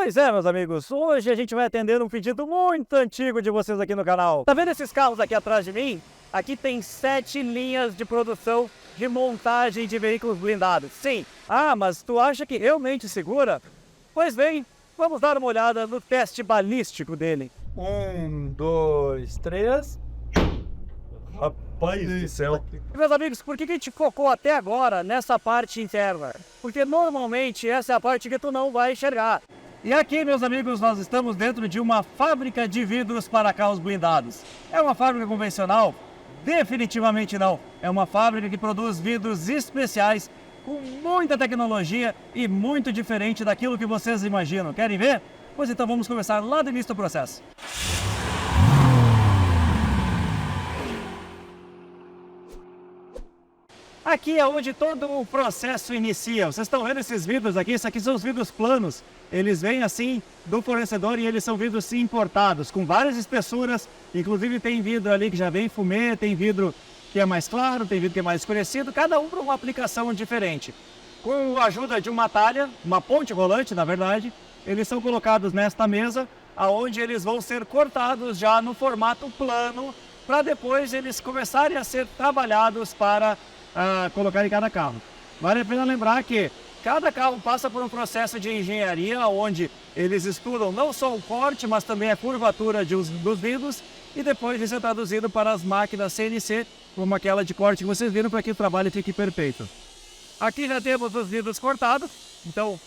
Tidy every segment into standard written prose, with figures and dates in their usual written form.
Pois é, meus amigos, hoje a gente vai atender um pedido muito antigo de vocês aqui no canal. Tá vendo esses carros aqui atrás de mim? Aqui tem 7 linhas de produção de montagem de veículos blindados. Sim. Ah, mas tu acha que realmente segura? Pois bem, vamos dar uma olhada no teste balístico dele. 1, 2, 3. Rapaz do céu. Meus amigos, por que a gente focou até agora nessa parte interna? Porque normalmente essa é a parte que tu não vai enxergar. E aqui, meus amigos, nós estamos dentro de uma fábrica de vidros para carros blindados. É uma fábrica convencional? Definitivamente não. É uma fábrica que produz vidros especiais com muita tecnologia e muito diferente daquilo que vocês imaginam. Querem ver? Pois então vamos começar lá do início do processo. Aqui é onde todo o processo inicia. Vocês estão vendo esses vidros aqui? Isso aqui são os vidros planos. Eles vêm assim do fornecedor e eles são vidros importados, com várias espessuras. Inclusive tem vidro ali que já vem fumê, tem vidro que é mais claro, tem vidro que é mais escurecido, cada um para uma aplicação diferente. Com a ajuda de uma talha, uma ponte rolante na verdade, eles são colocados nesta mesa, aonde eles vão ser cortados já no formato plano, para depois eles começarem a ser trabalhados para colocar em cada carro. Vale a pena lembrar que cada carro passa por um processo de engenharia, onde eles estudam não só o corte, mas também a curvatura dos vidros, e depois isso é traduzido para as máquinas CNC, como aquela de corte que vocês viram, para que o trabalho fique perfeito. Aqui já temos os vidros cortados, então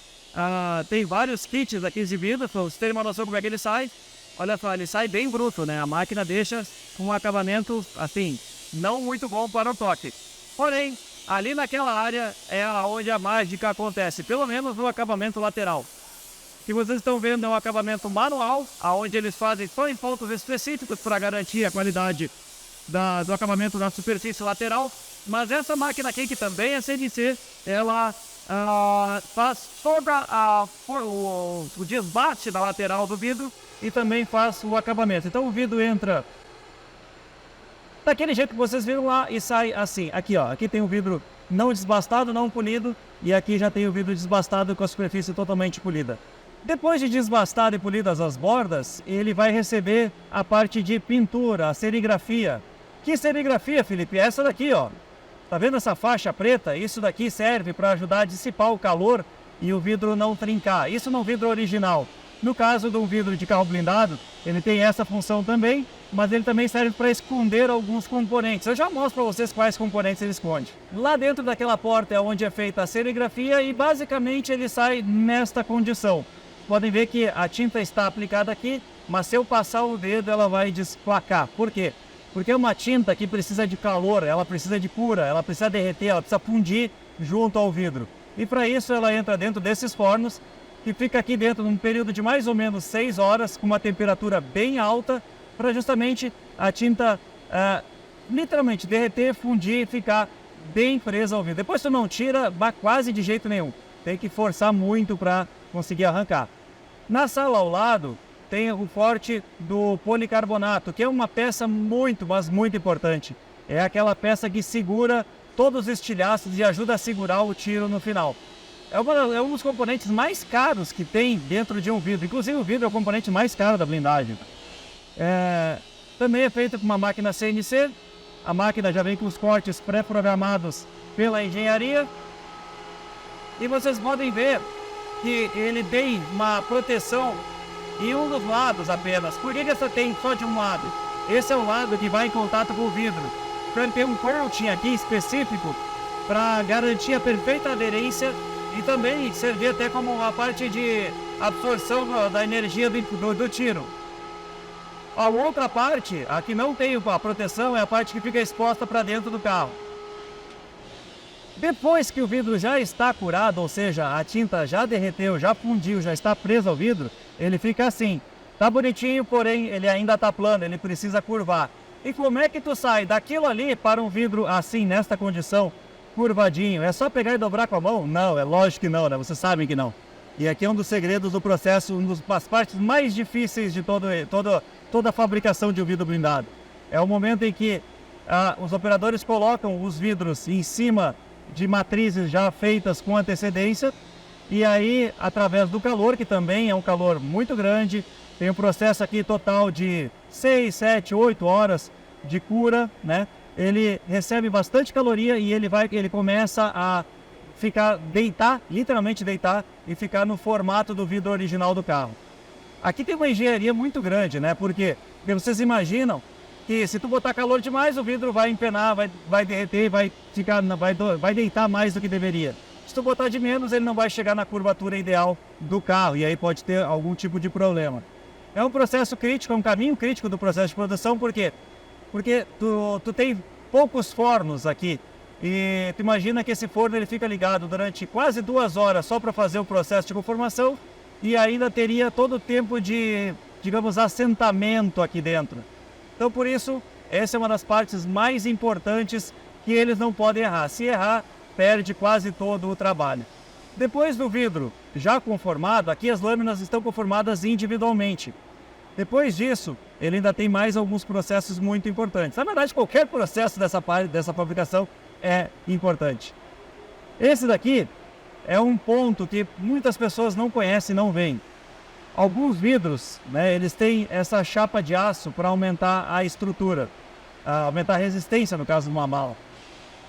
tem vários kits aqui de vidro, para vocês terem uma noção como é que ele sai. Olha só, ele sai bem bruto, né? A máquina deixa com um acabamento assim, não muito bom para o toque. Porém, ali naquela área é onde a mágica acontece, pelo menos no acabamento lateral. O que vocês estão vendo é um acabamento manual, onde eles fazem só em pontos específicos para garantir a qualidade do acabamento da superfície lateral. Mas essa máquina aqui, que também é CNC, ela faz toda o desbaste da lateral do vidro e também faz o acabamento. Então o vidro entra daquele jeito que vocês viram lá e sai assim. Aqui ó, aqui tem o vidro não desbastado, não polido, e aqui já tem o vidro desbastado com a superfície totalmente polida. Depois de desbastado e polidas as bordas, ele vai receber a parte de pintura, a serigrafia. Que serigrafia, Felipe? Essa daqui ó. Tá vendo essa faixa preta? Isso daqui serve para ajudar a dissipar o calor e o vidro não trincar. Isso no vidro original. No caso de um vidro de carro blindado, ele tem essa função também, mas ele também serve para esconder alguns componentes. Eu já mostro para vocês quais componentes ele esconde. Lá dentro daquela porta é onde é feita a serigrafia e basicamente ele sai nesta condição. Podem ver que a tinta está aplicada aqui, mas se eu passar o dedo ela vai desplacar. Por quê? Porque é uma tinta que precisa de calor, ela precisa de cura, ela precisa derreter, ela precisa fundir junto ao vidro. E para isso ela entra dentro desses fornos, que fica aqui dentro num período de mais ou menos 6 horas, com uma temperatura bem alta, para justamente a tinta literalmente derreter, fundir e ficar bem presa ao vidro. Depois tu não tira quase de jeito nenhum, tem que forçar muito para conseguir arrancar. Na sala ao lado tem o forte do policarbonato, que é uma peça muito, mas muito importante. É aquela peça que segura todos os estilhaços e ajuda a segurar o tiro no final. É um dos componentes mais caros que tem dentro de um vidro. Inclusive o vidro é o componente mais caro da blindagem. Também é feito com uma máquina CNC. A máquina já vem com os cortes pré-programados pela engenharia. E vocês podem ver que ele tem uma proteção em um dos lados apenas. Por que essa tem só de um lado? Esse é o lado que vai em contato com o vidro. Então tem um coating aqui específico para garantir a perfeita aderência e também servir até como a parte de absorção da energia do tiro. A outra parte, a que não tem a proteção, é a parte que fica exposta para dentro do carro. Depois que o vidro já está curado, ou seja, a tinta já derreteu, já fundiu, já está preso ao vidro, ele fica assim. Tá bonitinho, porém ele ainda está plano, ele precisa curvar. E como é que tu sai daquilo ali para um vidro assim, nesta condição, curvadinho? É só pegar e dobrar com a mão? Não, é lógico que não, né? Vocês sabem que não. E aqui é um dos segredos do processo, uma das partes mais difíceis de toda a fabricação de um vidro blindado. É o momento em que os operadores colocam os vidros em cima de matrizes já feitas com antecedência e aí, através do calor, que também é um calor muito grande, tem um processo aqui total de 6, 7, 8 horas de cura, né? Ele recebe bastante caloria e ele começa a deitar, literalmente deitar, e ficar no formato do vidro original do carro. Aqui tem uma engenharia muito grande, né? Porque vocês imaginam que se tu botar calor demais, o vidro vai empenar, vai derreter, vai deitar mais do que deveria. Se tu botar de menos, ele não vai chegar na curvatura ideal do carro, e aí pode ter algum tipo de problema. É um processo crítico, é um caminho crítico do processo de produção, por quê? Porque tu tem poucos fornos aqui, e tu imagina que esse forno ele fica ligado durante quase 2 horas só para fazer o processo de conformação, e ainda teria todo o tempo de, digamos, assentamento aqui dentro. Então, por isso, essa é uma das partes mais importantes que eles não podem errar. Se errar, perde quase todo o trabalho. Depois do vidro já conformado, aqui as lâminas estão conformadas individualmente. Depois disso, ele ainda tem mais alguns processos muito importantes. Na verdade, qualquer processo dessa fabricação é importante. Esse daqui é um ponto que muitas pessoas não conhecem e não veem. Alguns vidros, né, eles têm essa chapa de aço para aumentar a estrutura, aumentar a resistência no caso de uma mala.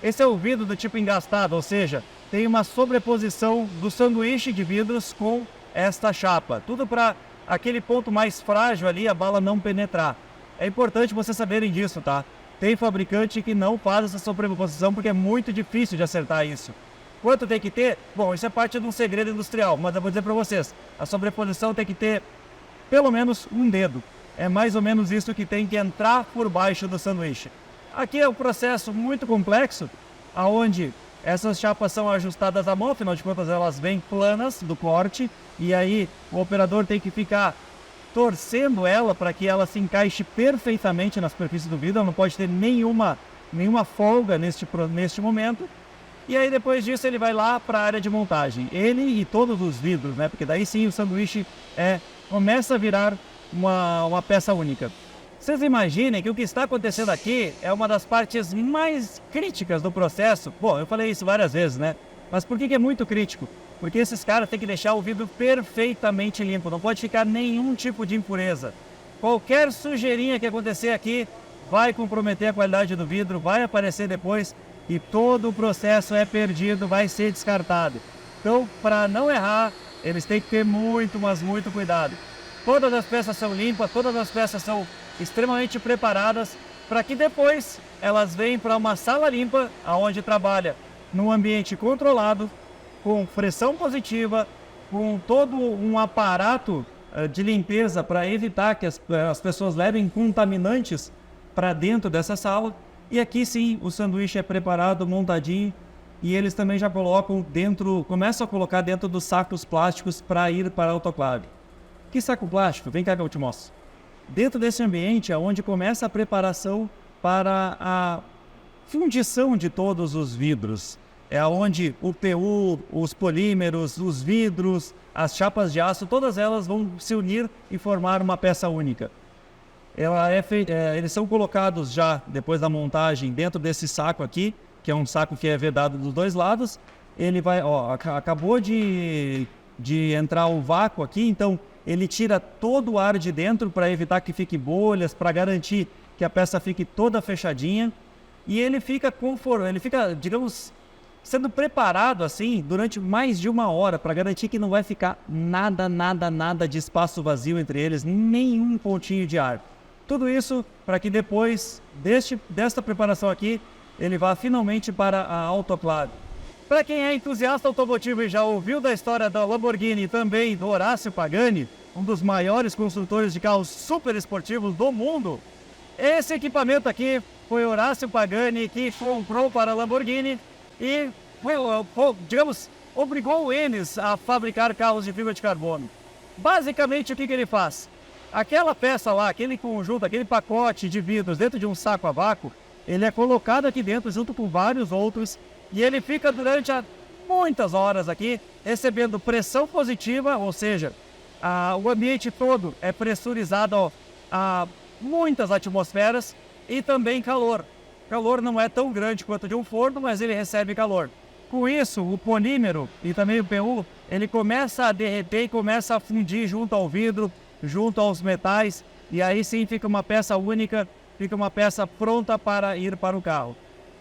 Esse é o vidro do tipo engastado, ou seja, tem uma sobreposição do sanduíche de vidros com esta chapa. Tudo para aquele ponto mais frágil ali, a bala não penetrar. É importante vocês saberem disso, tá? Tem fabricante que não faz essa sobreposição porque é muito difícil de acertar isso. Quanto tem que ter? Bom, isso é parte de um segredo industrial, mas eu vou dizer para vocês, a sobreposição tem que ter pelo menos um dedo. É mais ou menos isso que tem que entrar por baixo do sanduíche. Aqui é um processo muito complexo, onde essas chapas são ajustadas à mão, afinal de contas elas vêm planas do corte, e aí o operador tem que ficar torcendo ela para que ela se encaixe perfeitamente na superfície do vidro, não pode ter nenhuma folga neste momento. E aí depois disso ele vai lá para a área de montagem, ele e todos os vidros, né? Porque daí sim o sanduíche começa a virar uma peça única. Vocês imaginem que o que está acontecendo aqui é uma das partes mais críticas do processo. Bom, eu falei isso várias vezes, né? Mas por que é muito crítico? Porque esses caras têm que deixar o vidro perfeitamente limpo, não pode ficar nenhum tipo de impureza. Qualquer sujeirinha que acontecer aqui vai comprometer a qualidade do vidro, vai aparecer depois e todo o processo é perdido, vai ser descartado. Então, para não errar, eles têm que ter muito, mas muito cuidado. Todas as peças são limpas, todas as peças são extremamente preparadas para que depois elas venham para uma sala limpa, onde trabalha num ambiente controlado, com pressão positiva, com todo um aparato de limpeza para evitar que as pessoas levem contaminantes para dentro dessa sala. E aqui sim, o sanduíche é preparado, montadinho, e eles também já começam a colocar dentro dos sacos plásticos para ir para a autoclave. Que saco plástico? Vem cá que eu te mostro. Dentro desse ambiente é onde começa a preparação para a fundição de todos os vidros. É onde o PU, os polímeros, os vidros, as chapas de aço, todas elas vão se unir e formar uma peça única. Eles são colocados já, depois da montagem, dentro desse saco aqui, que é um saco que é vedado dos dois lados. Ele vai, acabou de entrar o vácuo aqui, então ele tira todo o ar de dentro para evitar que fique bolhas, para garantir que a peça fique toda fechadinha. E ele fica, digamos, sendo preparado assim durante mais de 1 hora para garantir que não vai ficar nada de espaço vazio entre eles, nenhum pontinho de ar. Tudo isso para que depois desta preparação aqui, ele vá finalmente para a autoclave. Para quem é entusiasta automotivo e já ouviu da história da Lamborghini e também do Horácio Pagani, um dos maiores construtores de carros super esportivos do mundo, esse equipamento aqui foi Horácio Pagani que comprou para a Lamborghini e, digamos, obrigou eles a fabricar carros de fibra de carbono. Basicamente, o que ele faz? Aquela peça lá, aquele conjunto, aquele pacote de vidros dentro de um saco a vácuo, ele é colocado aqui dentro junto com vários outros e ele fica durante muitas horas aqui recebendo pressão positiva, ou seja, o ambiente todo é pressurizado a muitas atmosferas e também calor. Calor não é tão grande quanto de um forno, mas ele recebe calor. Com isso, o polímero e também o PU, ele começa a derreter e começa a fundir junto ao vidro, junto aos metais, e aí sim fica uma peça única, fica uma peça pronta para ir para o carro.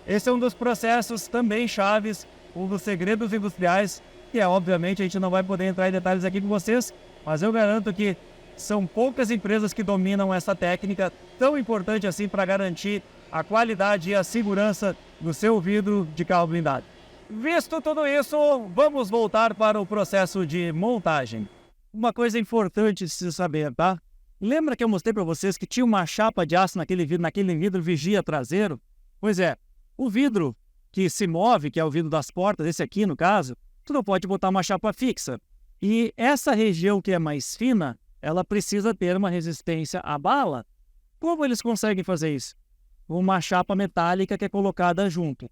Esse é um dos processos também chaves, um dos segredos industriais, que obviamente a gente não vai poder entrar em detalhes aqui com vocês, mas eu garanto que são poucas empresas que dominam essa técnica tão importante assim para garantir a qualidade e a segurança do seu vidro de carro blindado. Visto tudo isso, vamos voltar para o processo de montagem. Uma coisa importante de se saber, tá? Lembra que eu mostrei para vocês que tinha uma chapa de aço naquele vidro vigia traseiro? Pois é, o vidro que se move, que é o vidro das portas, esse aqui no caso, tu não pode botar uma chapa fixa. E essa região que é mais fina, ela precisa ter uma resistência à bala. Como eles conseguem fazer isso? Uma chapa metálica que é colocada junto.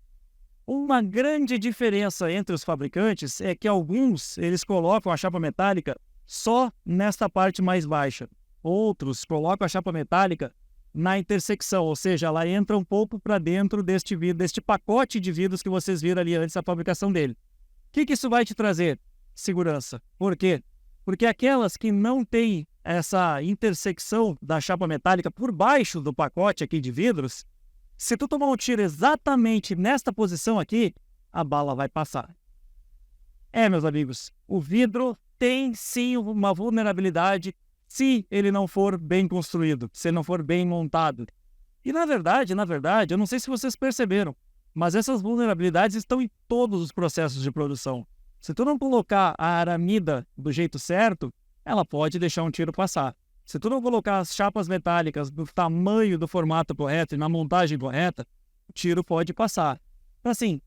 Uma grande diferença entre os fabricantes é que alguns eles colocam a chapa metálica só nesta parte mais baixa. Outros colocam a chapa metálica na intersecção, ou seja, ela entra um pouco para dentro deste vidro, deste pacote de vidros que vocês viram ali antes da fabricação dele. O que isso vai te trazer? Segurança. Por quê? Porque aquelas que não têm essa intersecção da chapa metálica por baixo do pacote aqui de vidros, se tu tomar um tiro exatamente nesta posição aqui, a bala vai passar. Meus amigos, o vidro tem sim uma vulnerabilidade se ele não for bem construído, se ele não for bem montado. E na verdade, eu não sei se vocês perceberam, mas essas vulnerabilidades estão em todos os processos de produção. Se tu não colocar a aramida do jeito certo, ela pode deixar um tiro passar. Se tu não colocar as chapas metálicas do tamanho do formato correto e na montagem correta, o tiro pode passar. Então, assim,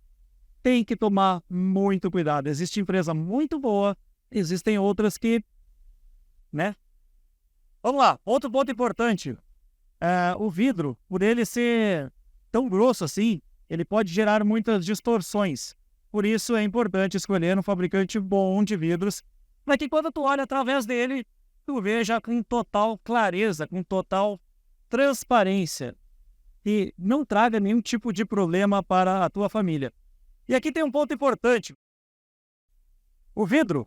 tem que tomar muito cuidado. Existe empresa muito boa, existem outras que, né? Vamos lá, outro ponto importante. O vidro, por ele ser tão grosso assim, ele pode gerar muitas distorções. Por isso é importante escolher um fabricante bom de vidros, para que quando tu olha através dele, tu veja com total clareza, com total transparência e não traga nenhum tipo de problema para a tua família. E aqui tem um ponto importante. O vidro,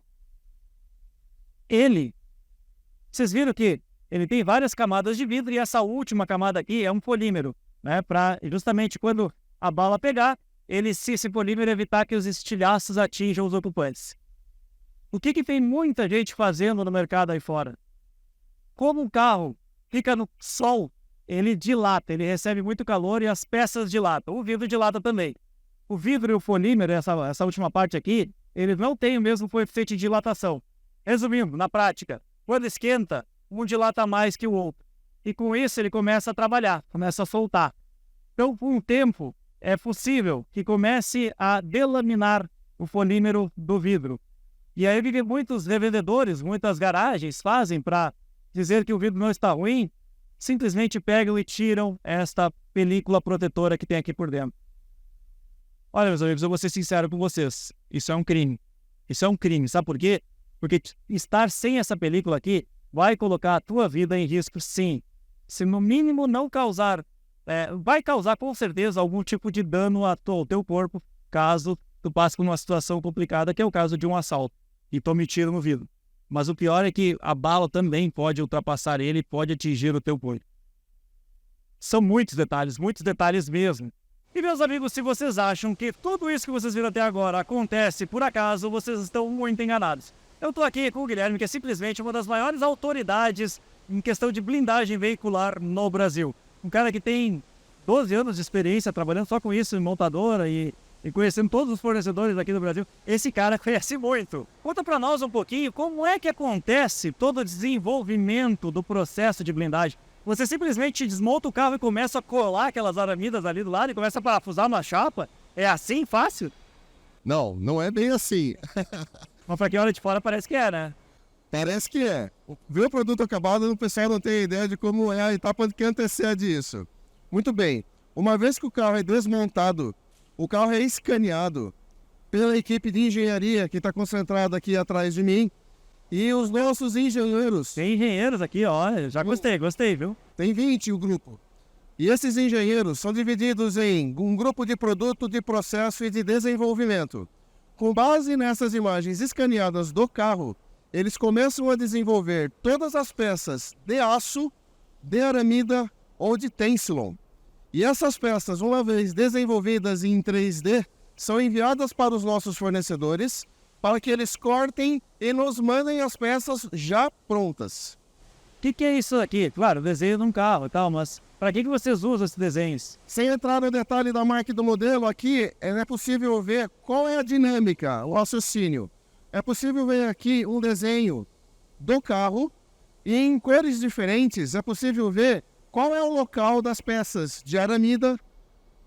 vocês viram que ele tem várias camadas de vidro e essa última camada aqui é um polímero, né? Para justamente quando a bala pegar, esse polímero evitar que os estilhaços atinjam os ocupantes. O que tem muita gente fazendo no mercado aí fora? Como um carro fica no sol, ele dilata, ele recebe muito calor e as peças dilatam. O vidro dilata também. O vidro e o polímero, essa última parte aqui, eles não têm o mesmo coeficiente de dilatação. Resumindo, na prática, quando esquenta, um dilata mais que o outro. E com isso ele começa a trabalhar, começa a soltar. Então, com o tempo, é possível que comece a delaminar o polímero do vidro. E aí muitos revendedores, muitas garagens fazem para dizer que o vidro não está ruim, simplesmente pegam e tiram esta película protetora que tem aqui por dentro. Olha, meus amigos, eu vou ser sincero com vocês. Isso é um crime. Isso é um crime. Sabe por quê? Porque estar sem essa película aqui vai colocar a tua vida em risco, sim. Se no mínimo não causar, vai causar com certeza algum tipo de dano ao teu corpo, caso tu passe por uma situação complicada, que é o caso de um assalto, e tome tiro no vidro. Mas o pior é que a bala também pode ultrapassar ele e pode atingir o teu punho. São muitos detalhes mesmo. E meus amigos, se vocês acham que tudo isso que vocês viram até agora acontece por acaso, vocês estão muito enganados. Eu estou aqui com o Guilherme, que é simplesmente uma das maiores autoridades em questão de blindagem veicular no Brasil. Um cara que tem 12 anos de experiência trabalhando só com isso em montadora e conhecendo todos os fornecedores aqui do Brasil. Esse cara conhece muito. Conta para nós um pouquinho como é que acontece todo o desenvolvimento do processo de blindagem. Você simplesmente desmonta o carro e começa a colar aquelas aramidas ali do lado e começa a parafusar na chapa? É assim fácil? Não, não é bem assim. Mas pra quem olha de fora parece que é, né? Parece que é. Ver o produto acabado, o pessoal não tem ideia de como é a etapa que antecede isso. Muito bem. Uma vez que o carro é desmontado, o carro é escaneado pela equipe de engenharia que está concentrada aqui atrás de mim e os nossos engenheiros. Tem engenheiros aqui, ó. Já gostei, viu? Tem 20 o grupo. E esses engenheiros são divididos em um grupo de produto, de processo e de desenvolvimento. Com base nessas imagens escaneadas do carro, eles começam a desenvolver todas as peças de aço, de aramida ou de tensilon. E essas peças, uma vez desenvolvidas em 3D, são enviadas para os nossos fornecedores para que eles cortem e nos mandem as peças já prontas. O que é isso aqui? Claro, desenho de um carro e tal, mas para que vocês usam esses desenhos? Sem entrar no detalhe da marca e do modelo, aqui é possível ver qual é a dinâmica, o raciocínio. É possível ver aqui um desenho do carro e em cores diferentes é possível ver qual é o local das peças de aramida,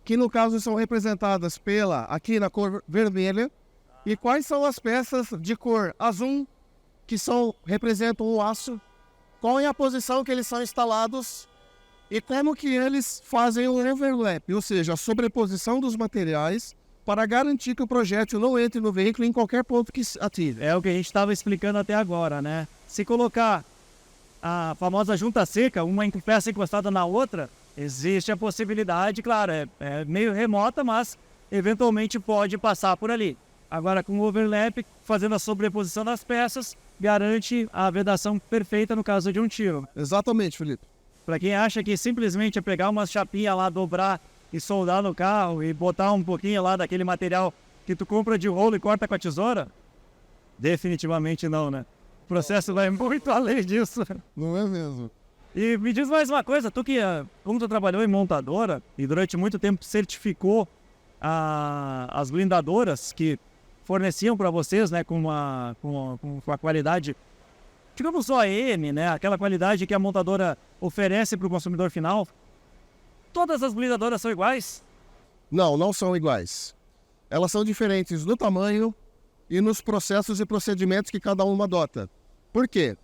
que no caso são representadas aqui na cor vermelha, e quais são as peças de cor azul, que representam o aço, qual é a posição que eles são instalados e como que eles fazem o overlap, ou seja, a sobreposição dos materiais para garantir que o projétil não entre no veículo em qualquer ponto que ative. É o que a gente estava explicando até agora, né? Se colocar a famosa junta seca, uma peça encostada na outra, existe a possibilidade, claro, é meio remota, mas eventualmente pode passar por ali. Agora, com o overlap, fazendo a sobreposição das peças, garante a vedação perfeita no caso de um tiro. Exatamente, Felipe. Para quem acha que simplesmente é pegar uma chapinha lá, dobrar e soldar no carro e botar um pouquinho lá daquele material que tu compra de rolo e corta com a tesoura, definitivamente não, né? O processo vai muito além disso. Não é mesmo? E me diz mais uma coisa, tu que, como tu trabalhou em montadora e durante muito tempo certificou as blindadoras que forneciam para vocês, né, com a qualidade, digamos OEM, né, aquela qualidade que a montadora oferece para o consumidor final, todas as blindadoras são iguais? Não, não são iguais. Elas são diferentes no tamanho e nos processos e procedimentos que cada uma adota. Por quê?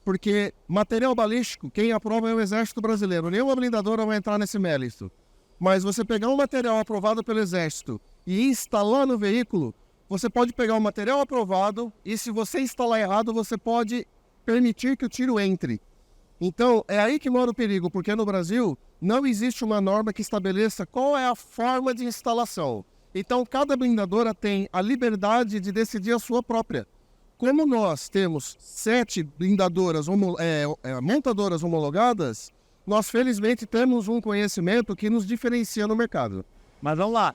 Porque material balístico, quem aprova é o Exército Brasileiro. Nenhuma blindadora vai entrar nesse mérito. Mas você pegar um material aprovado pelo Exército e instalar no veículo, você pode pegar um material aprovado e se você instalar errado, você pode permitir que o tiro entre. Então, é aí que mora o perigo, porque no Brasil não existe uma norma que estabeleça qual é a forma de instalação. Então, cada blindadora tem a liberdade de decidir a sua própria. Como nós temos 7 blindadoras, montadoras homologadas, nós felizmente temos um conhecimento que nos diferencia no mercado. Mas vamos lá.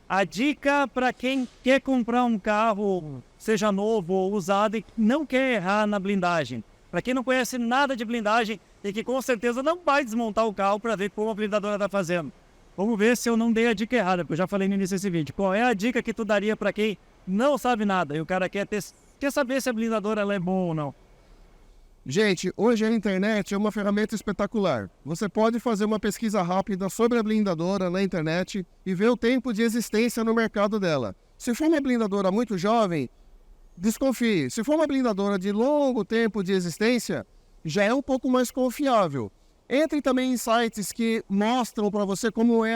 A dica para quem quer comprar um carro, seja novo ou usado, e não quer errar na blindagem. Para quem não conhece nada de blindagem e que com certeza não vai desmontar o carro para ver como a blindadora está fazendo. Vamos ver se eu não dei a dica errada, porque eu já falei no início desse vídeo. Qual é a dica que tu daria para quem não sabe nada e o cara quer saber se a blindadora ela é boa ou não? Gente, hoje a internet é uma ferramenta espetacular. Você pode fazer uma pesquisa rápida sobre a blindadora na internet e ver o tempo de existência no mercado dela. Se for uma blindadora muito jovem, desconfie. Se for uma blindadora de longo tempo de existência, já é um pouco mais confiável. Entre também em sites que mostram para você como é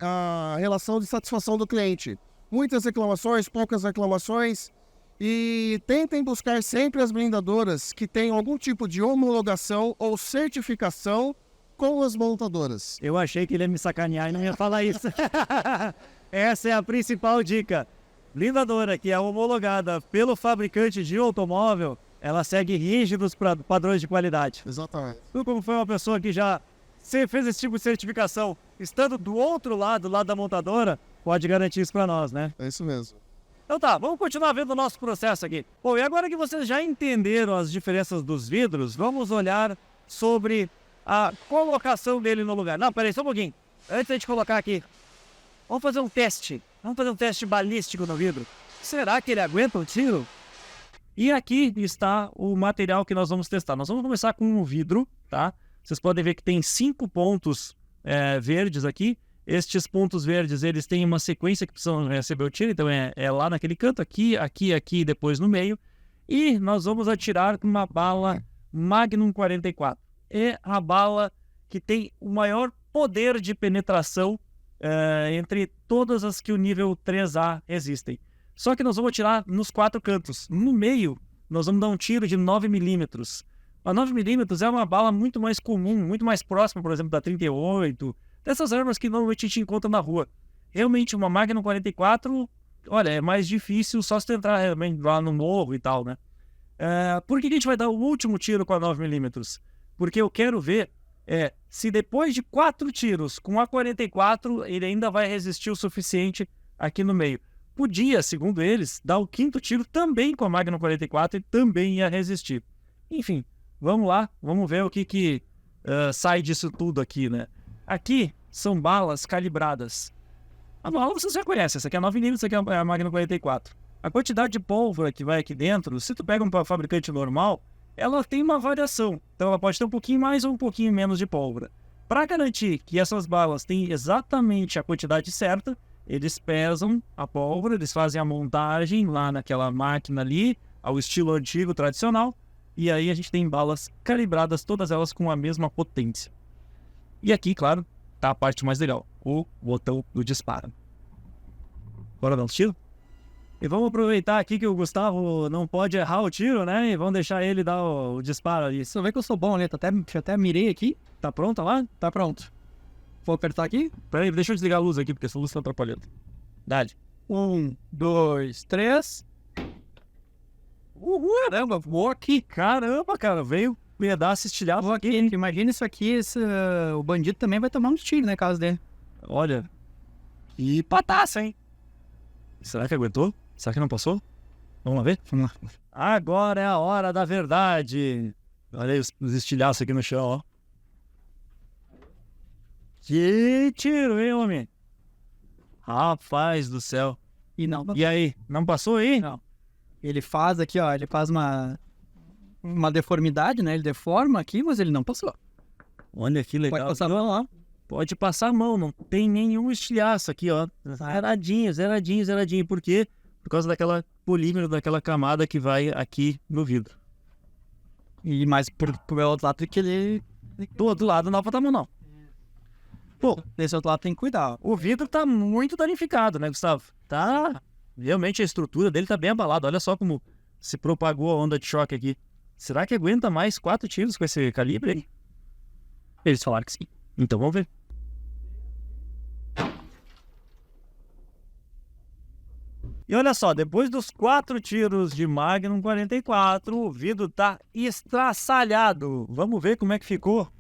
a relação de satisfação do cliente. Muitas reclamações, poucas reclamações. E tentem buscar sempre as blindadoras que tenham algum tipo de homologação ou certificação com as montadoras. Eu achei que ele ia me sacanear e não ia falar isso. Essa é a principal dica. Blindadora que é homologada pelo fabricante de automóvel, ela segue rígidos padrões de qualidade. Exatamente. Tu, como foi uma pessoa que já fez esse tipo de certificação, estando do outro lado da montadora, pode garantir isso para nós, né? É isso mesmo. Então tá, vamos continuar vendo o nosso processo aqui. Bom, e agora que vocês já entenderam as diferenças dos vidros, vamos olhar sobre a colocação dele no lugar. Não, peraí, só um pouquinho. Antes de a gente colocar aqui, vamos fazer um teste. Vamos fazer um teste balístico no vidro. Será que ele aguenta o tiro? E aqui está o material que nós vamos testar. Nós vamos começar com um vidro, tá? Vocês podem ver que tem 5 pontos verdes aqui. Estes pontos verdes, eles têm uma sequência que precisam receber o tiro, então é lá naquele canto, aqui e depois no meio. E nós vamos atirar com uma bala Magnum 44. É a bala que tem o maior poder de penetração entre todas as que o nível 3A existem. Só que nós vamos atirar nos 4 cantos. No meio, nós vamos dar um tiro de 9 milímetros. A 9mm é uma bala muito mais comum, muito mais próxima, por exemplo, da 38, dessas armas que normalmente a gente encontra na rua. Realmente, uma Magnum 44, olha, é mais difícil só se tu entrar realmente lá no morro e tal, né? Por que a gente vai dar o último tiro com a 9mm? Porque eu quero ver se depois de 4 tiros com a 44, ele ainda vai resistir o suficiente aqui no meio. Podia, segundo eles, dar o 5º tiro também com a Magnum 44 e também ia resistir. Enfim, vamos lá, vamos ver o que sai disso tudo aqui, né? Aqui são balas calibradas. A bala vocês já conhecem, essa aqui é a 9mm, essa aqui é a Magnum 44. A quantidade de pólvora que vai aqui dentro, se tu pega um fabricante normal, ela tem uma variação. Então ela pode ter um pouquinho mais ou um pouquinho menos de pólvora. Para garantir que essas balas têm exatamente a quantidade certa, eles pesam a pólvora, eles fazem a montagem lá naquela máquina ali, ao estilo antigo, tradicional, e aí a gente tem balas calibradas, todas elas com a mesma potência. E aqui, claro, tá a parte mais legal, o botão do disparo. Bora dar um tiro? E vamos aproveitar aqui que o Gustavo não pode errar o tiro, né? E vamos deixar ele dar o disparo ali. Você vê que eu sou bom, né? Até mirei aqui. Tá pronto lá? Tá pronto. Vou apertar aqui. Peraí, deixa eu desligar a luz aqui, porque essa luz tá atrapalhando. Dade. 1, 2, 3. Caramba, voou aqui. Caramba, cara, veio pedaço estilhado Voou aqui. Imagina isso aqui, o bandido também vai tomar uns tiros, né, caso dele. Olha. E pataça, hein? Será que aguentou? Será que não passou? Vamos lá ver? Vamos lá. Agora é a hora da verdade. Olha aí os estilhaços aqui no chão, ó. Que tiro, hein, homem? Rapaz do céu. E não. E aí, não passou aí? Não. Ele faz aqui, ó, ele faz uma deformidade, né? Ele deforma aqui, mas ele não passou. Olha que legal. Pode passar a mão lá. Pode passar a mão, não tem nenhum estilhaço aqui, ó. Zeradinho, zeradinho, zeradinho. Por quê? Por causa daquela polímero, daquela camada que vai aqui no vidro. E mais pro outro lado que ele... Do outro lado não dá pra dar mão, não. Pô, Desse outro lado tem que cuidar, ó. o vidro tá muito danificado, né, Gustavo? Tá... Realmente a estrutura dele tá bem abalada. Olha só como se propagou a onda de choque aqui. Será que aguenta mais 4 tiros com esse calibre aí? Eles falaram que sim. Então vamos ver. E olha só, depois dos 4 tiros de Magnum 44, o vidro tá estraçalhado. Vamos ver como é que ficou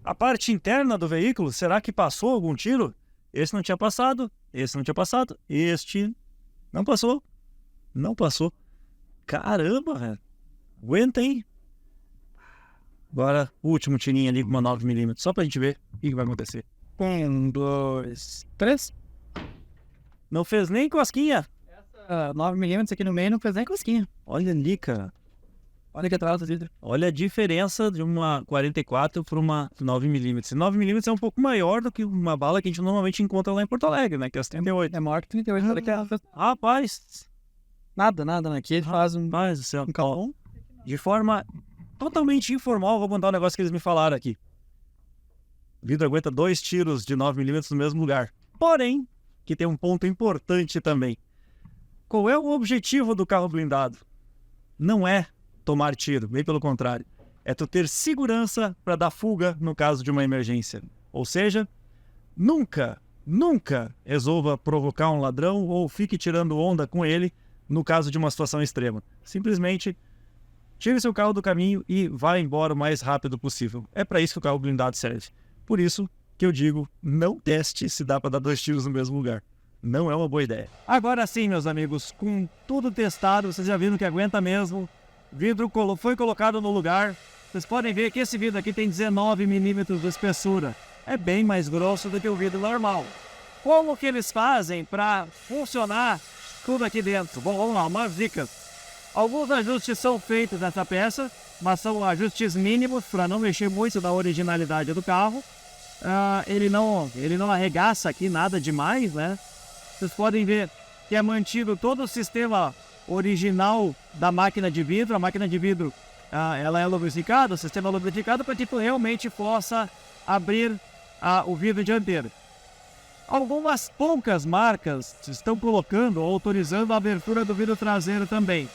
a parte interna do veículo. Será que passou algum tiro? Esse não tinha passado, esse não tinha passado, este não passou, não passou. Caramba, velho. Aguenta, hein? Agora, o último tirinho ali com uma 9mm, só pra gente ver o que vai acontecer. 1, 2, 3. Não fez nem cosquinha. 9mm aqui no meio não fez nem cosquinha. Olha ali, cara. Olha que atrás do vidro. Olha a diferença de uma 44 para uma 9mm. 9mm é um pouco maior do que uma bala que a gente normalmente encontra lá em Porto Alegre, né? Que é as 38. É maior que 38. Olha que ela fez Rapaz, nada, né? Aqui ele faz um rapaz do céu. calão. De forma totalmente informal, vou contar um negócio que eles me falaram aqui. O vidro aguenta 2 tiros de 9mm no mesmo lugar. Porém, que tem um ponto importante também. Qual é o objetivo do carro blindado? Não é tomar tiro, bem pelo contrário. É tu ter segurança para dar fuga no caso de uma emergência. Ou seja, nunca resolva provocar um ladrão ou fique tirando onda com ele no caso de uma situação extrema. Simplesmente tire seu carro do caminho e vá embora o mais rápido possível. É para isso que o carro blindado serve. Por isso que eu digo, não teste se dá para dar 2 tiros no mesmo lugar. Não é uma boa ideia. Agora sim, meus amigos, com tudo testado, vocês já viram que aguenta mesmo. O vidro foi colocado no lugar. Vocês podem ver que esse vidro aqui tem 19mm de espessura. É bem mais grosso do que o vidro normal. Como que eles fazem para funcionar tudo aqui dentro? Bom, vamos lá, umas dicas. Alguns ajustes são feitos nessa peça, mas são ajustes mínimos para não mexer muito na originalidade do carro. Ele não arregaça aqui nada demais, né? Vocês podem ver que é mantido todo o sistema original da máquina de vidro. A máquina de vidro ela é lubrificada, o sistema é lubrificado para que tu realmente possa abrir o vidro dianteiro. Algumas poucas marcas estão colocando ou autorizando a abertura do vidro traseiro também.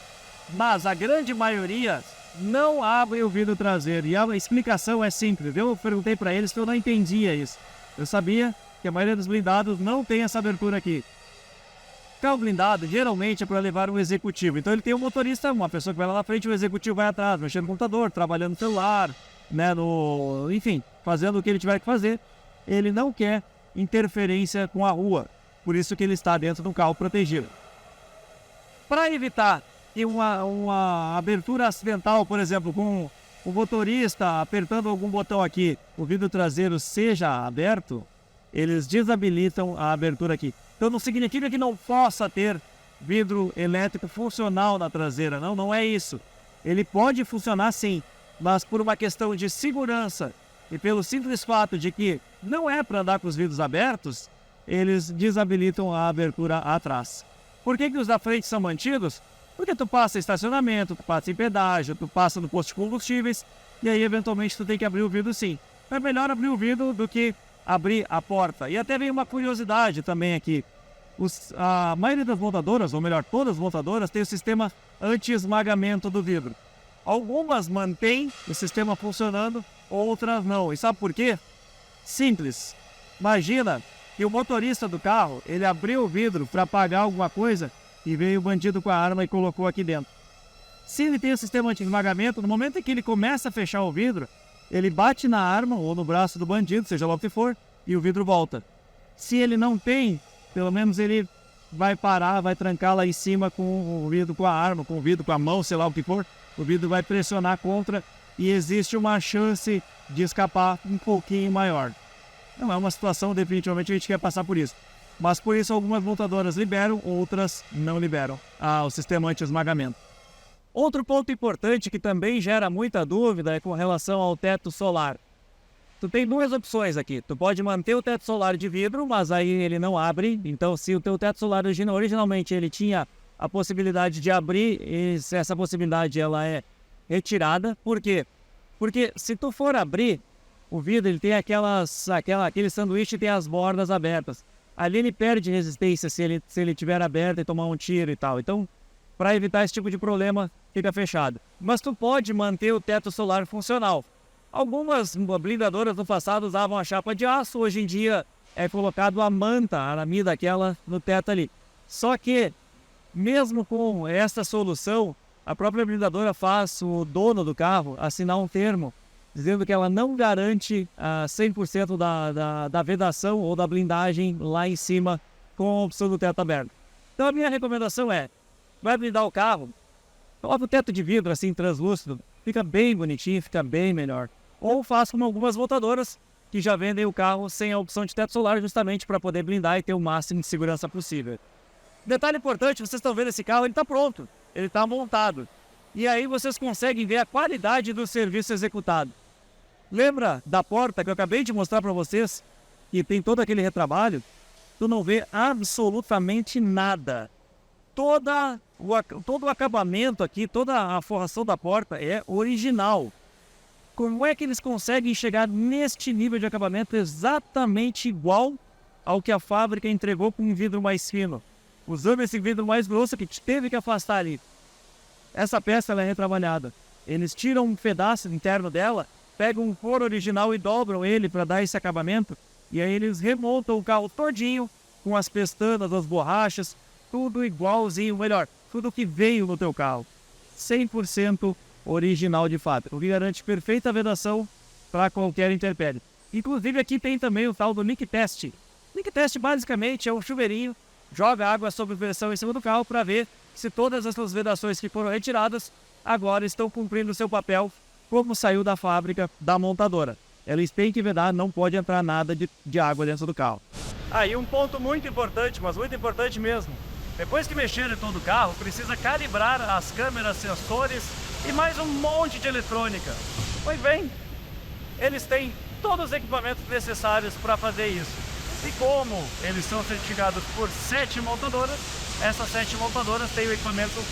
Mas a grande maioria não abrem o vidro traseiro. E a explicação é simples. Eu perguntei para eles que eu não entendia isso. Eu sabia que a maioria dos blindados não tem essa abertura aqui. Carro blindado geralmente é para levar um executivo. Então ele tem um motorista, uma pessoa que vai lá na frente, o executivo vai atrás, mexendo no computador, trabalhando no celular, né, enfim, fazendo o que ele tiver que fazer. Ele não quer interferência com a rua. Por isso que ele está dentro de um carro protegido. Para evitar que uma abertura acidental, por exemplo, com o motorista apertando algum botão aqui, o vidro traseiro seja aberto, eles desabilitam a abertura aqui. Então não significa que não possa ter vidro elétrico funcional na traseira, não é isso. Ele pode funcionar sim, mas por uma questão de segurança e pelo simples fato de que não é para andar com os vidros abertos, eles desabilitam a abertura atrás. Por que os da frente são mantidos? Porque tu passa em estacionamento, tu passa em pedágio, tu passa no posto de combustíveis e aí eventualmente tu tem que abrir o vidro sim. É melhor abrir o vidro do que abrir a porta. E até vem uma curiosidade também aqui. A maioria das montadoras, ou melhor, todas as montadoras, tem o sistema anti-esmagamento do vidro. Algumas mantêm o sistema funcionando, outras não. E sabe por quê? Simples. Imagina que o motorista do carro, ele abriu o vidro para pagar alguma coisa e veio o bandido com a arma e colocou aqui dentro. Se ele tem o sistema anti-esmagamento, no momento em que ele começa a fechar o vidro, ele bate na arma ou no braço do bandido, seja lá o que for, e o vidro volta. Se ele não tem, pelo menos ele vai parar, vai trancar lá em cima com o vidro, com a arma, com o vidro, com a mão, sei lá o que for. O vidro vai pressionar contra e existe uma chance de escapar um pouquinho maior. Não é uma situação, definitivamente a gente quer passar por isso. Mas por isso algumas montadoras liberam, outras não liberam o sistema anti-esmagamento. Outro ponto importante que também gera muita dúvida é com relação ao teto solar. Tu tem duas opções aqui. Tu pode manter o teto solar de vidro, mas aí ele não abre. Então, se o teu teto solar originalmente ele tinha a possibilidade de abrir, essa possibilidade ela é retirada. Por quê? Porque se tu for abrir, o vidro ele tem aquele sanduíche tem as bordas abertas. Ali ele perde resistência se ele tiver aberto e tomar um tiro e tal. Então, para evitar esse tipo de problema, fica fechado. Mas tu pode manter o teto solar funcional. Algumas blindadoras no passado usavam a chapa de aço, hoje em dia é colocado a manta, a aramida aquela no teto ali. Só que, mesmo com essa solução, a própria blindadora faz o dono do carro assinar um termo dizendo que ela não garante 100% da vedação ou da blindagem lá em cima com a opção do teto aberto. Então a minha recomendação é, vai blindar o carro, coloca o teto de vidro assim translúcido, fica bem bonitinho, fica bem melhor. Ou faça como algumas montadoras que já vendem o carro sem a opção de teto solar justamente para poder blindar e ter o máximo de segurança possível. Detalhe importante, vocês estão vendo esse carro, ele está pronto, ele está montado. E aí vocês conseguem ver a qualidade do serviço executado. Lembra da porta que eu acabei de mostrar para vocês, que tem todo aquele retrabalho? Tu não vê absolutamente nada. Todo o acabamento aqui, toda a forração da porta é original. Como é que eles conseguem chegar neste nível de acabamento exatamente igual ao que a fábrica entregou com um vidro mais fino? Usando esse vidro mais grosso que teve que afastar ali. Essa peça ela é retrabalhada. Eles tiram um pedaço interno dela, pegam um couro original e dobram ele para dar esse acabamento. E aí eles remontam o carro todinho com as pestanas, as borrachas, tudo igualzinho, melhor, tudo que veio no teu carro. 100% original de fábrica, o que garante perfeita vedação para qualquer intempérie. Inclusive aqui tem também o tal do Leak Test. Leak Test basicamente é um chuveirinho, joga água sob pressão em cima do carro para ver se todas essas vedações que foram retiradas agora estão cumprindo o seu papel como saiu da fábrica da montadora. Eles têm que vedar, não pode entrar nada de água dentro do carro. Aí um ponto muito importante, mas muito importante mesmo. Depois que mexer em todo o carro, precisa calibrar as câmeras, sensores e mais um monte de eletrônica. Pois bem, eles têm todos os equipamentos necessários para fazer isso. E como eles são certificados por 7 montadoras, essas 7 montadoras têm o equipamento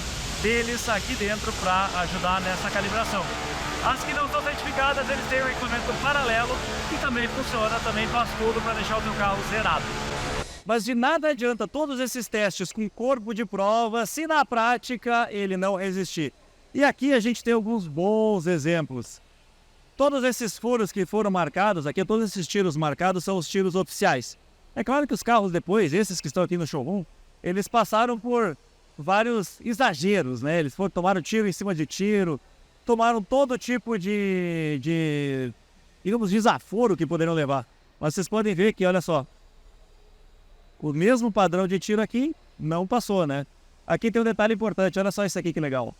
deles aqui dentro para ajudar nessa calibração. As que não são certificadas, eles têm um equipamento paralelo que também funciona, também faz tudo para deixar o seu carro zerado. Mas de nada adianta todos esses testes com corpo de prova se na prática ele não resistir. E aqui a gente tem alguns bons exemplos. Todos esses furos que foram marcados, aqui todos esses tiros marcados são os tiros oficiais. É claro que os carros depois, esses que estão aqui no showroom, eles passaram por vários exageros, né? Eles tomaram tiro em cima de tiro, tomaram todo tipo de digamos, desaforo que poderiam levar. Mas vocês podem ver que, olha só, o mesmo padrão de tiro aqui não passou, né? Aqui tem um detalhe importante, olha só isso aqui que legal.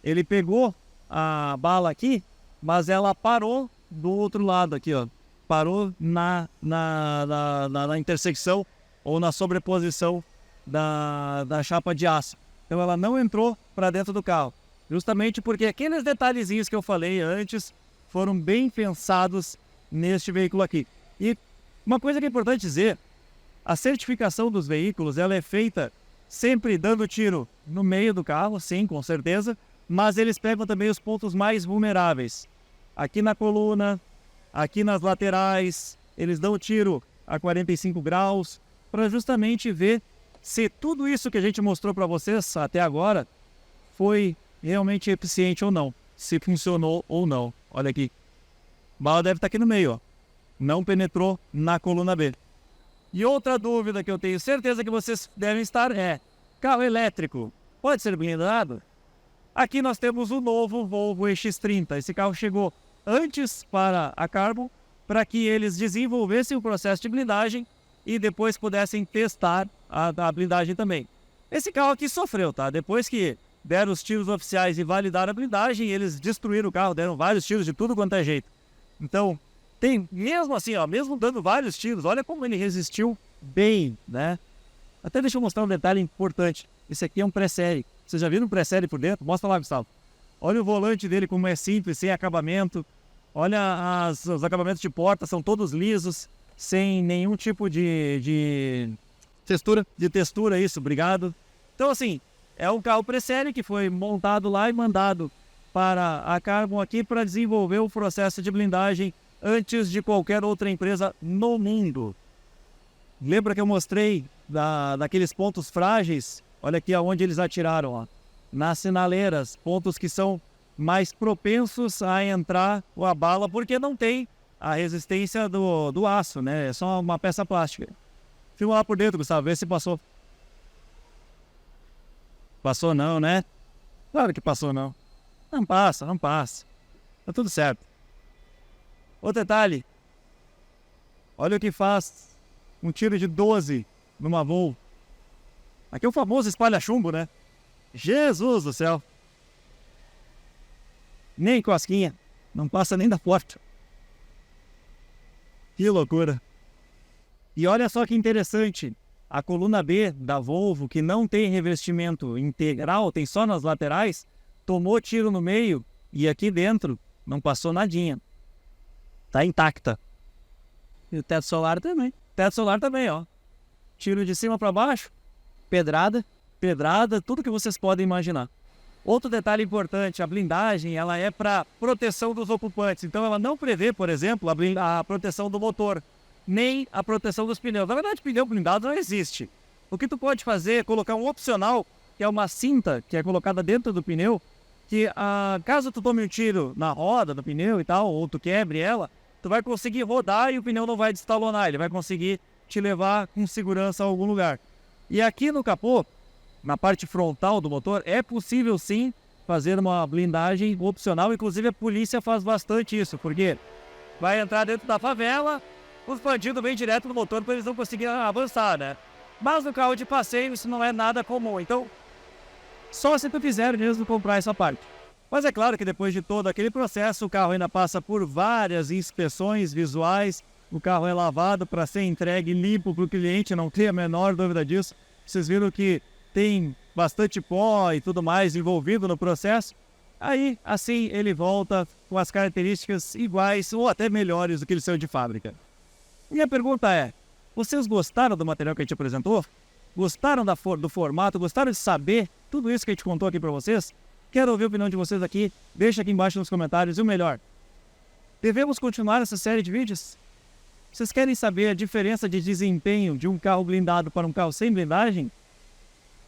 Ele pegou a bala aqui, mas ela parou do outro lado aqui, ó. Parou na intersecção ou na sobreposição da chapa de aço. Então ela não entrou para dentro do carro. Justamente porque aqueles detalhezinhos que eu falei antes foram bem pensados neste veículo aqui. E uma coisa que é importante dizer, a certificação dos veículos ela é feita sempre dando tiro no meio do carro, sim, com certeza, mas eles pegam também os pontos mais vulneráveis. Aqui na coluna, aqui nas laterais, eles dão tiro a 45 graus para justamente ver se tudo isso que a gente mostrou para vocês até agora foi realmente eficiente ou não, se funcionou ou não. Olha aqui, a bala deve estar aqui no meio, ó. Não penetrou na coluna B. E outra dúvida que eu tenho certeza que vocês devem estar é: carro elétrico pode ser blindado? Aqui nós temos o novo Volvo EX30. Esse carro chegou antes para a Carbon, para que eles desenvolvessem o processo de blindagem e depois pudessem testar a blindagem também. Esse carro aqui sofreu, tá? Depois que deram os tiros oficiais e validaram a blindagem, eles destruíram o carro, deram vários tiros de tudo quanto é jeito. Então, tem, mesmo assim, ó, mesmo dando vários tiros, olha como ele resistiu bem, né? Até deixa eu mostrar um detalhe importante. Esse aqui é um pré-série. Vocês já viram um pré-série por dentro? Mostra lá, Gustavo. Olha o volante dele como é simples, sem acabamento. Olha os acabamentos de porta, são todos lisos, sem nenhum tipo de Textura. de textura, isso, obrigado. Então, assim, é um carro pré-série que foi montado lá e mandado para a Carbon aqui para desenvolver o processo de blindagem antes de qualquer outra empresa no mundo. Lembra que eu mostrei daqueles pontos frágeis? Olha aqui aonde eles atiraram, ó. Nas sinaleiras, pontos que são mais propensos a entrar a bala, porque não tem a resistência do aço, né? É só uma peça plástica. Filma lá por dentro, Gustavo, vê se passou. Passou não, né? Claro que passou não. Não passa, não passa. Tá tudo certo. Outro detalhe. Olha o que faz um tiro de 12 numa Volvo. Aqui é o famoso espalha-chumbo, né? Jesus do céu. Nem cosquinha. Não passa nem da porta. Que loucura. E olha só que interessante. A coluna B da Volvo, que não tem revestimento integral, tem só nas laterais, tomou tiro no meio e aqui dentro não passou nadinha. Tá intacta. E o teto solar também. Teto solar também, ó. Tiro de cima para baixo. Pedrada, tudo que vocês podem imaginar. Outro detalhe importante, a blindagem ela é para proteção dos ocupantes. Então ela não prevê, por exemplo, a proteção do motor, nem a proteção dos pneus. Na verdade, pneu blindado não existe. O que tu pode fazer é colocar um opcional, que é uma cinta que é colocada dentro do pneu, que caso tu tome um tiro na roda do pneu e tal, ou tu quebre ela, tu vai conseguir rodar e o pneu não vai destalonar, ele vai conseguir te levar com segurança a algum lugar. E aqui no capô, na parte frontal do motor, é possível sim fazer uma blindagem opcional. Inclusive a polícia faz bastante isso, porque vai entrar dentro da favela, os bandidos vêm direto no motor para eles não conseguirem avançar, né? Mas no carro de passeio isso não é nada comum, então só se tu fizer mesmo comprar essa parte. Mas é claro que depois de todo aquele processo, o carro ainda passa por várias inspeções visuais, o carro é lavado para ser entregue limpo para o cliente, não tem a menor dúvida disso. Vocês viram que tem bastante pó e tudo mais envolvido no processo. Aí, assim, ele volta com as características iguais ou até melhores do que ele saiu de fábrica. Minha pergunta é, vocês gostaram do material que a gente apresentou? Gostaram do formato? Gostaram de saber tudo isso que a gente contou aqui para vocês? Quero ouvir a opinião de vocês aqui. Deixa aqui embaixo nos comentários. E o melhor, devemos continuar essa série de vídeos? Vocês querem saber a diferença de desempenho de um carro blindado para um carro sem blindagem?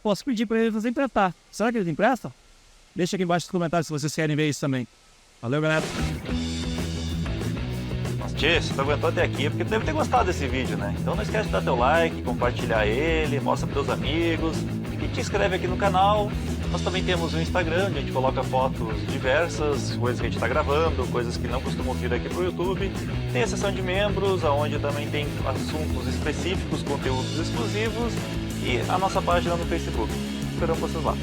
Posso pedir para eles nos emprestar. Será que eles emprestam? Deixa aqui embaixo nos comentários se vocês querem ver isso também. Valeu, galera! Tchê, se tu aguentou até aqui é porque tu deve ter gostado desse vídeo, né? Então não esquece de dar teu like, compartilhar ele, mostra pros teus amigos e te inscreve aqui no canal. Nós também temos um Instagram, onde a gente coloca fotos diversas, coisas que a gente está gravando, coisas que não costumam vir aqui pro YouTube. Tem a seção de membros, onde também tem assuntos específicos, conteúdos exclusivos e a nossa página no Facebook. Esperamos vocês lá.